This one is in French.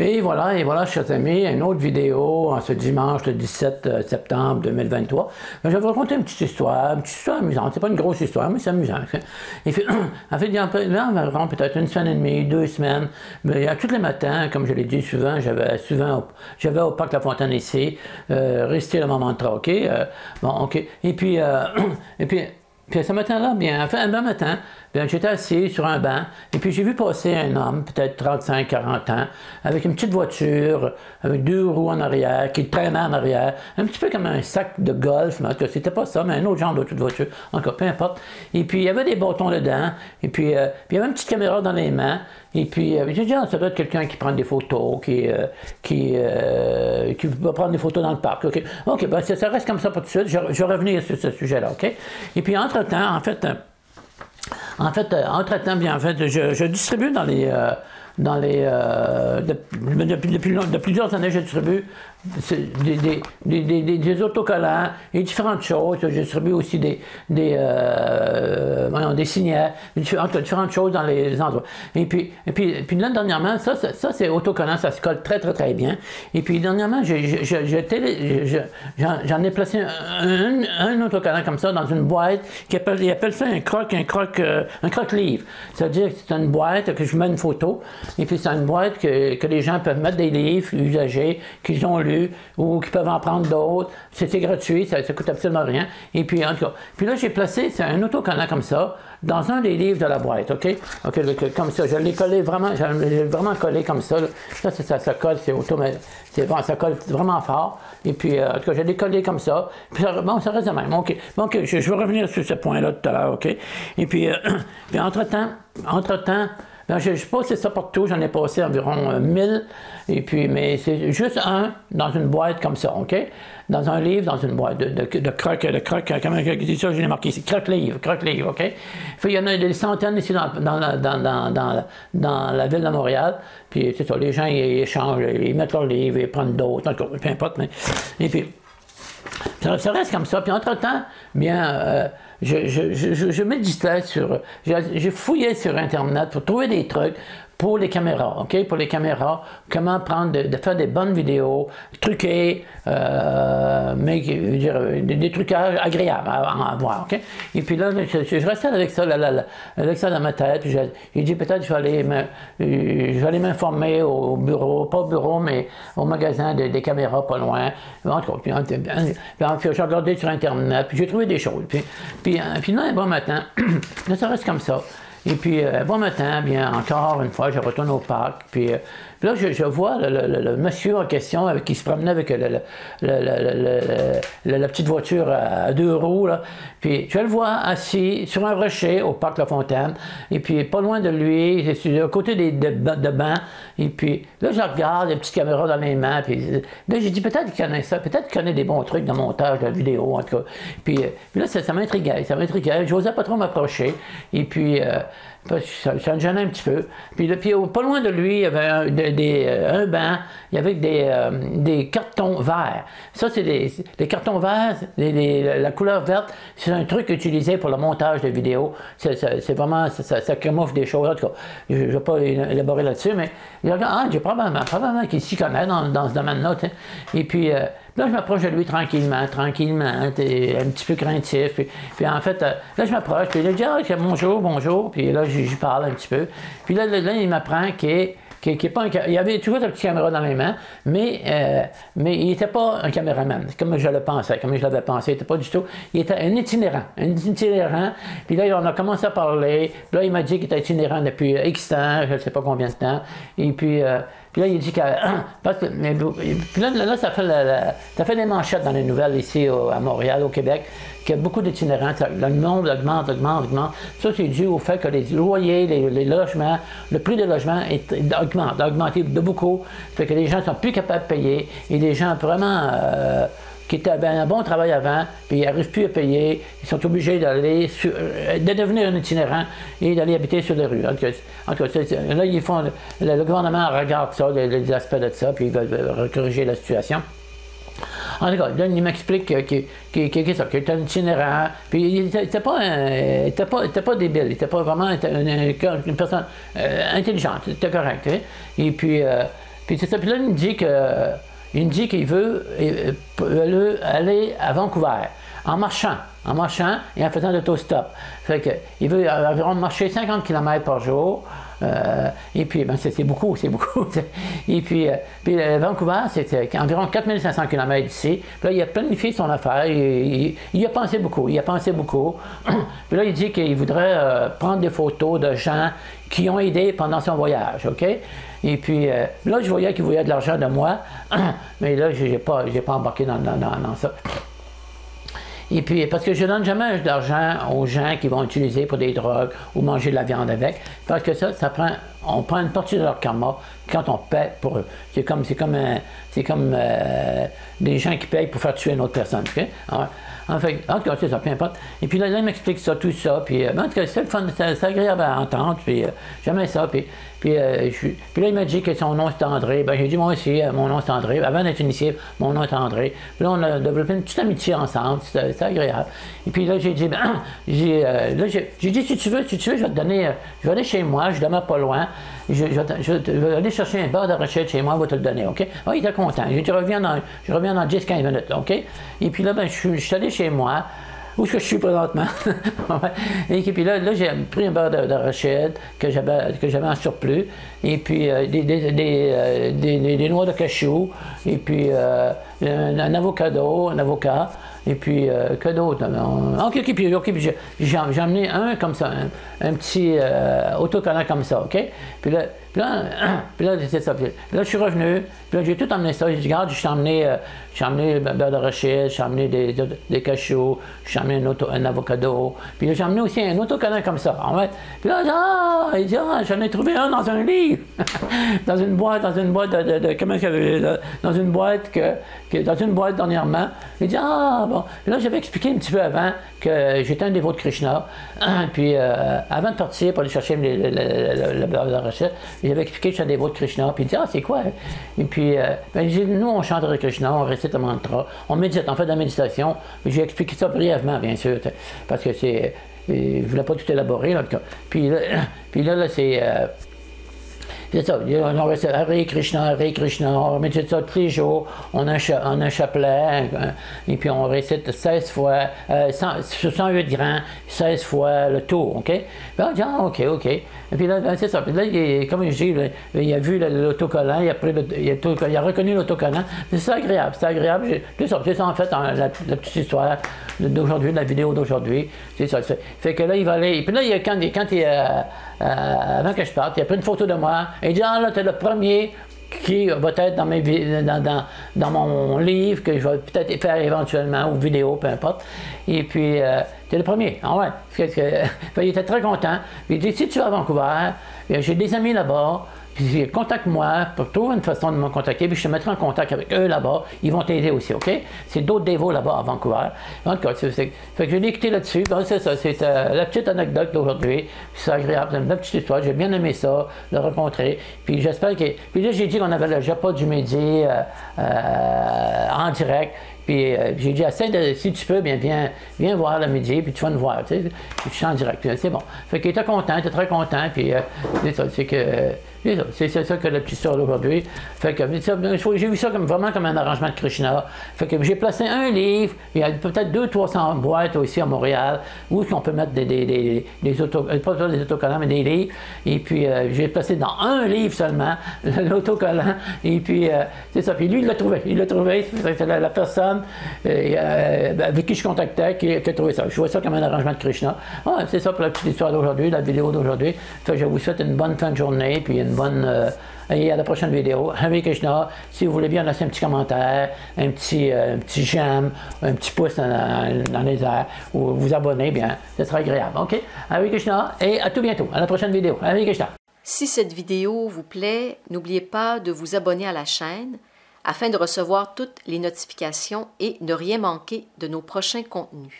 Et voilà, chers amis, une autre vidéo en ce dimanche, le 17 septembre 2023. Je vais vous raconter une petite histoire amusante. C'est pas une grosse histoire, mais c'est amusant. Et puis, en fait, il y a environ peut-être une semaine et demie, 2 semaines, mais tous les matins, comme je l'ai dit souvent, j'avais au parc La Fontaine ici, rester le moment de troquer. Bon, OK. Et puis ce matin-là, bien, enfin, un bon matin, j'étais assis sur un banc, et puis j'ai vu passer un homme, peut-être 35-40 ans, avec une petite voiture, avec 2 roues en arrière, qui traînait en arrière, un petit peu comme un sac de golf, mais c'était pas ça, mais un autre genre de voiture, encore, peu importe. Et puis il y avait des bâtons dedans, et puis il y avait une petite caméra dans les mains, et puis j'ai dit, ça doit être quelqu'un qui prend des photos, qui va prendre des photos dans le parc. OK, ben, ça reste comme ça pour tout de suite, je vais revenir sur ce sujet-là, OK? Et puis entre-temps, bien, je distribue depuis plusieurs années, je distribue des autocollants et différentes choses. Je distribue aussi des signets, différentes choses dans les endroits. Et puis là, dernièrement, ça c'est autocollant, ça se colle très, très, très bien. Et puis, dernièrement, j'en ai placé un autocollant comme ça dans une boîte ils appellent ça un croque-livre. C'est-à-dire que c'est une boîte que je mets une photo, et puis c'est une boîte que les gens peuvent mettre des livres usagés qu'ils ont lus ou qu'ils peuvent en prendre d'autres. C'est gratuit, ça ne coûte absolument rien. Et puis, en tout cas, puis là, j'ai placé un autocollant comme ça dans un des livres de la boîte, OK? Comme ça, je l'ai collé vraiment, collé comme ça. Ça colle, ça colle vraiment fort. Et puis, en tout cas, je l'ai collé comme ça. Puis, ça reste de même. OK, je vais revenir sur ce point-là tout à l'heure, OK? Et puis, entre-temps, je passe ça partout, j'en ai passé environ 1000, et puis, mais c'est juste un dans une boîte comme ça, OK? Dans un livre, dans une boîte de croque, comment je dis ça, je l'ai marqué ici, croque-livre, OK? Il y en a des centaines ici dans la ville de Montréal, puis c'est ça, les gens, ils échangent, ils mettent leurs livres, ils prennent d'autres, peu importe, mais, et puis, ça reste comme ça, puis entre-temps, bien, je me distrais j'ai fouillé sur Internet pour trouver des trucs pour les caméras, OK? Pour les caméras, comment de faire des bonnes vidéos, truquées, mais des trucages agréables à voir, OK? Et puis là, je restais avec ça dans ma tête, puis j'ai dit peut-être je vais aller m'informer au bureau, pas au bureau, mais au magasin des caméras pas loin. En tout cas, puis j'ai regardé sur Internet, puis j'ai trouvé des choses. Puis là, un bon matin, là, ça reste comme ça. Et puis, bon matin, bien, encore une fois, je retourne au parc, puis là, je vois le monsieur en question qui se promenait avec la petite voiture à 2 roues, là. Puis, je le vois assis sur un rocher au parc La Fontaine, et puis pas loin de lui, c'est à côté de bancs, et puis là, je regarde, les petites caméras dans les mains, puis là, j'ai dit, peut-être qu'il connaît ça, peut-être qu'il connaît des bons trucs de montage, de vidéo, en tout cas. Puis là, ça m'intriguait, je n'osais pas trop m'approcher, et puis ça me gênait un petit peu. Puis pas loin de lui, il y avait un banc, il y avait des cartons verts. Ça, c'est les cartons verts, la couleur verte, c'est un truc utilisé pour le montage de vidéos. C'est vraiment, ça camoufle des choses. En tout cas, je ne vais pas élaborer là-dessus, mais j'ai probablement qu'il s'y connaît dans ce domaine-là. Et puis, là, je m'approche de lui tranquillement, un petit peu craintif. Puis en fait, là, je m'approche, puis il dit bonjour, puis là, je parle un petit peu. Puis là il m'apprend qu'il est pas il avait toujours une petite caméra dans les mains, mais il n'était pas un caméraman, comme je l'avais pensé, il n'était pas du tout. Il était un itinérant. Puis là, on a commencé à parler. Là, il m'a dit qu'il était itinérant depuis X temps, je ne sais pas combien de temps. Et puis là, il dit puis là, ça fait des manchettes dans les nouvelles ici à Montréal, au Québec, qu'il y a beaucoup d'itinérants. Le nombre augmente. Ça, c'est dû au fait que les loyers, les logements, le prix des logements a augmenté de beaucoup. Fait que les gens ne sont plus capables de payer. Et les gens vraiment qui avaient un bon travail avant, puis ils n'arrivent plus à payer, ils sont obligés de devenir un itinérant et d'aller habiter sur les rues. En tout cas, là, le gouvernement regarde ça, les aspects de ça, puis ils veulent corriger la situation. En tout cas, là, il m'explique qu'il est un itinérant. Puis il n'était pas débile, il était pas vraiment une personne intelligente, c'était correct. Hein? Et puis c'est ça. Puis là, il me dit qu'il veut aller à Vancouver en marchant et en faisant l'autostop. Fait que, il veut environ marcher 50 km par jour. Et puis, ben, c'est beaucoup. Et puis Vancouver, c'est environ 4500 km d'ici. Puis là, il a planifié son affaire. Il y a pensé beaucoup. Puis là, il dit qu'il voudrait prendre des photos de gens qui ont aidé pendant son voyage, OK? Et puis, là, je voyais qu'il voulait de l'argent de moi, mais là, je n'ai pas embarqué dans ça. Et puis, parce que je ne donne jamais d'argent aux gens qui vont utiliser pour des drogues ou manger de la viande avec, parce que on prend une partie de leur karma quand on paie pour eux. C'est comme des gens qui payent pour faire tuer une autre personne. Okay? En fait, en tout cas, c'est ça, peu importe. Et puis là, il m'explique ça, tout ça. Puis, en tout cas, c'est le fun, c'est agréable à entendre. Puis, j'aimais ça. Puis là, il m'a dit que son nom c'est André. Ben, j'ai dit, moi aussi, mon nom c'est André. Avant d'être initié, mon nom est André. Puis là, on a développé une petite amitié ensemble. C'était agréable. Et puis là, j'ai dit, j'ai dit, si tu veux, je vais te donner, je vais aller chez moi, je demeure pas loin. Je vais aller chercher un beurre d'arachide chez moi, on va te le donner, OK? Ah, il était content. J'ai dit, je reviens dans 10-15 minutes, OK? Et puis là, ben, je suis allé chez moi, où est-ce que je suis présentement? Et puis là, j'ai pris un beurre d'arachide que j'avais en surplus, et puis des noix de cachou, et puis un avocat, et puis que d'autre? OK, puis j'ai amené un comme ça, un petit autocollant comme ça, OK? Puis là, c'est ça. Puis là, je suis revenu, puis là, j'ai tout emmené ça. J'ai dit, regarde, j'ai emmené le beurre d'arachide, j'ai emmené des cachous, j'ai emmené un avocado, puis là, j'ai emmené aussi un autocollant comme ça. En fait. Puis là, il dit, j'en ai trouvé un dans un livre, dans une boîte dans une boîte dernièrement. Il dit, bon. Puis là, j'avais expliqué un petit peu avant que j'étais un dévot de Krishna, puis avant de partir pour aller chercher le beurre d'arachide, j'avais expliqué que j'étais un dévot de Krishna, puis il dit, c'est quoi? Et puis, nous, on chante avec Krishna, on récite le mantra, on médite, on fait de la méditation. J'ai expliqué ça brièvement, bien sûr, parce que je ne voulais pas tout élaborer, en tout cas. Puis là, c'est ça, on récite Hare Krishna, on médite ça tous les jours, on a un chapelet, et puis on récite 16 fois, 108 grands, 16 fois le tour, OK? Puis on dit, OK. Et puis là, c'est ça. Puis là, comme je dis, il a vu l'autocollant, il a reconnu l'autocollant. C'est agréable, c'est ça en fait, la petite histoire d'aujourd'hui, de la vidéo d'aujourd'hui. C'est ça. Fait que là, il va aller. Et puis là, avant que je parte, il a pris une photo de moi. Et il dit, là, t'es le premier qui va être dans mon livre, que je vais peut-être faire éventuellement, ou vidéo, peu importe. Et puis, t'es le premier. Ah ouais. Il était très content. Puis il dit, si tu vas à Vancouver, j'ai des amis là-bas, puis contacte-moi pour trouver une façon de me contacter, puis je te mettrai en contact avec eux là-bas. Ils vont t'aider aussi, OK? C'est d'autres dévots là-bas à Vancouver. En tout cas, fait que je l'ai quitté là-dessus. Ben, c'est ça, c'est la petite anecdote d'aujourd'hui. C'est agréable, c'est une belle petite histoire. J'ai bien aimé ça, le rencontrer. Puis j'espère que... Puis là, j'ai dit qu'on avait le Japa du Midi en direct. Puis j'ai dit, si tu peux, viens voir le midi, puis tu vas nous voir, tu sais. Puis je suis en direct, c'est bon. Fait qu'il était content, il était très content, puis c'est ça, c'est ça que la petite histoire d'aujourd'hui. Fait que j'ai vu ça vraiment comme un arrangement de Krishna. Fait que j'ai placé un livre, il y a peut-être 200-300 boîtes aussi à Montréal, où on peut mettre des autocollants, mais des livres. Et puis j'ai placé dans un livre seulement, l'autocollant. Et puis c'est ça. Puis lui, il l'a trouvé. C'était la personne avec qui je contactais qui a trouvé ça. Je vois ça comme un arrangement de Krishna. C'est ça pour la petite histoire d'aujourd'hui, la vidéo d'aujourd'hui. Fait que je vous souhaite une bonne fin de journée, puis et à la prochaine vidéo. Hare Krishna. Si vous voulez bien laisser un petit commentaire, un petit j'aime, un petit pouce dans les airs, ou vous abonner, bien, ce sera agréable. OK? Hare Krishna, et à tout bientôt. À la prochaine vidéo. Hare Krishna. Si cette vidéo vous plaît, n'oubliez pas de vous abonner à la chaîne afin de recevoir toutes les notifications et ne rien manquer de nos prochains contenus.